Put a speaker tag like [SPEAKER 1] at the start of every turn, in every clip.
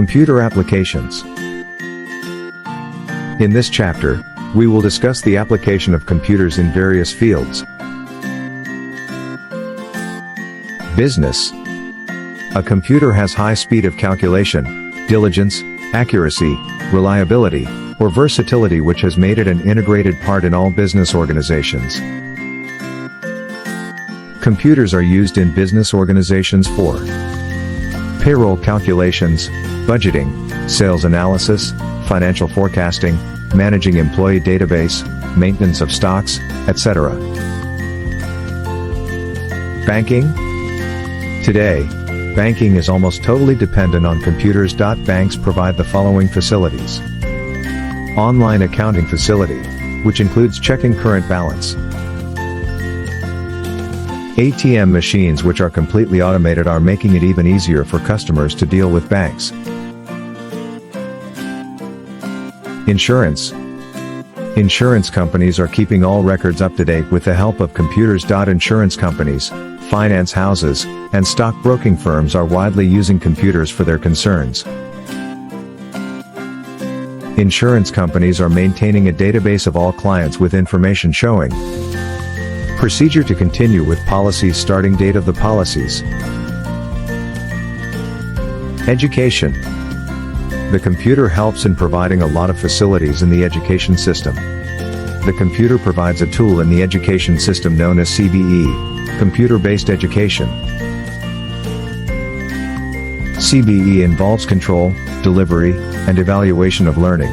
[SPEAKER 1] Computer applications. In this chapter, we will discuss the application of computers in various fields. Business. A computer has high speed of calculation, diligence, accuracy, reliability, or versatility, which has made it an integrated part in all business organizations. Computers are used in business organizations for payroll calculations, budgeting, sales analysis, financial forecasting, managing employee database, maintenance of stocks, etc. Banking. Today, banking is almost totally dependent on computers. Banks provide the following facilities. Online accounting facility, which includes checking current balance. ATM machines, which are completely automated, are making it even easier for customers to deal with banks. Insurance. Insurance companies are keeping all records up to date with the help of computers. Insurance companies, finance houses, and stockbroking firms are widely using computers for their concerns. Insurance companies are maintaining a database of all clients with information showing procedure to continue with policies, starting date of the policies. Education. The computer helps in providing a lot of facilities in the education system. The computer provides a tool in the education system known as CBE, computer-based education. CBE involves control, delivery, and evaluation of learning.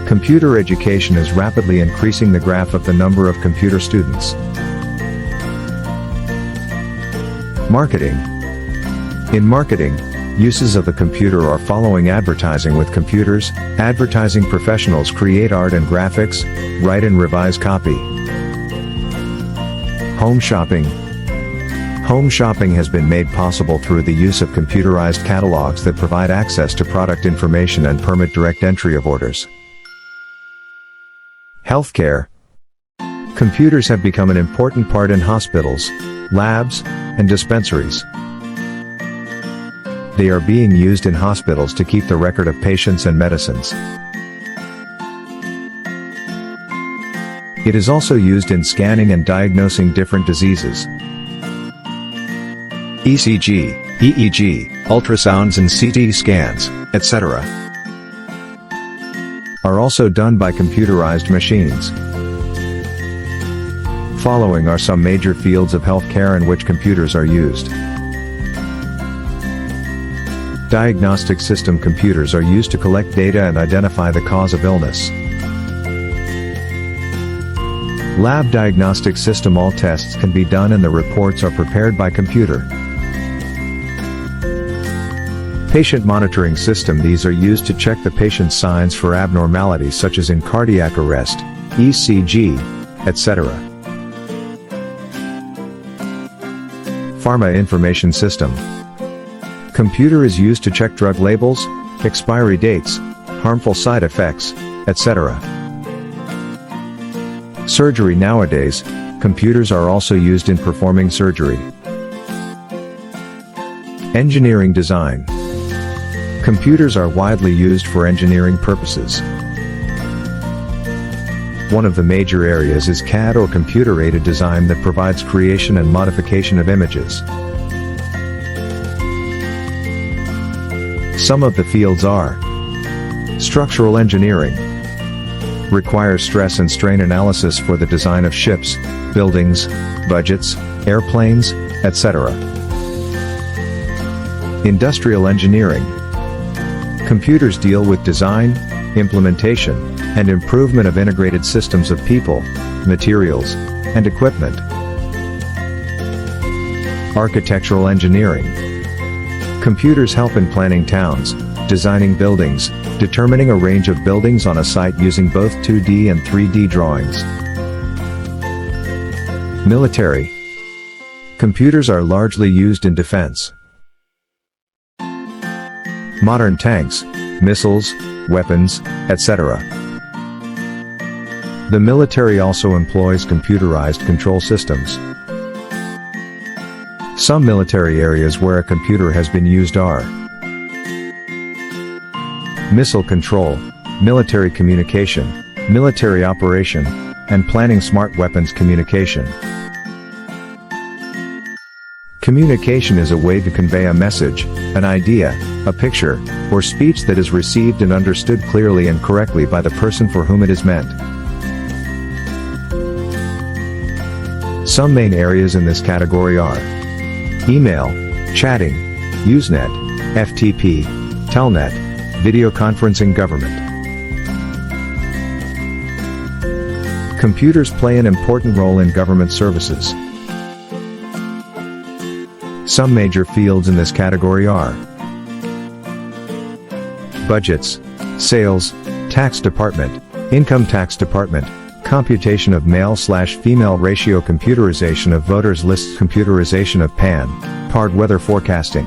[SPEAKER 1] Computer education is rapidly increasing the graph of the number of computer students. Marketing. In marketing, uses of the computer are following: advertising with computers. Advertising professionals create art and graphics, write and revise copy. Home shopping. Home shopping has been made possible through the use of computerized catalogs that provide access to product information and permit direct entry of orders. Healthcare. Computers have become an important part in hospitals, labs, and dispensaries. They are being used in hospitals to keep the record of patients and medicines. It is also used in scanning and diagnosing different diseases. ECG, EEG, ultrasounds and CT scans, etc. are also done by computerized machines. Following are some major fields of healthcare in which computers are used. Diagnostic system computers are used to collect data and identify the cause of illness. Lab diagnostic system, all tests can be done and the reports are prepared by computer. Patient monitoring system, these are used to check the patient's signs for abnormalities such as in cardiac arrest, ECG, etc. Pharma information system. Computer is used to check drug labels, expiry dates, harmful side effects, etc. Surgery. Nowadays, computers are also used in performing surgery. Engineering design. Computers are widely used for engineering purposes. One of the major areas is CAD, or computer-aided design, that provides creation and modification of images. Some of the fields are: structural engineering, requires stress and strain analysis for the design of ships, buildings, budgets, airplanes, etc. Industrial engineering. Computers deal with design, implementation, and improvement of integrated systems of people, materials, and equipment. Architectural engineering. Computers help in planning towns, designing buildings, determining a range of buildings on a site using both 2D and 3D drawings. Military. Computers are largely used in defense. Modern tanks, missiles, weapons, etc. The military also employs computerized control systems. Some military areas where a computer has been used are missile control, military communication, military operation, and planning smart weapons communication. Communication is a way to convey a message, an idea, a picture, or speech that is received and understood clearly and correctly by the person for whom it is meant. Some main areas in this category are email, chatting, Usenet, FTP, Telnet, video conferencing, government. Computers play an important role in government services. Some major fields in this category are budgets, sales, tax department, income tax department, computation of male/female ratio, computerization of voters lists, computerization of PAN, card, weather forecasting.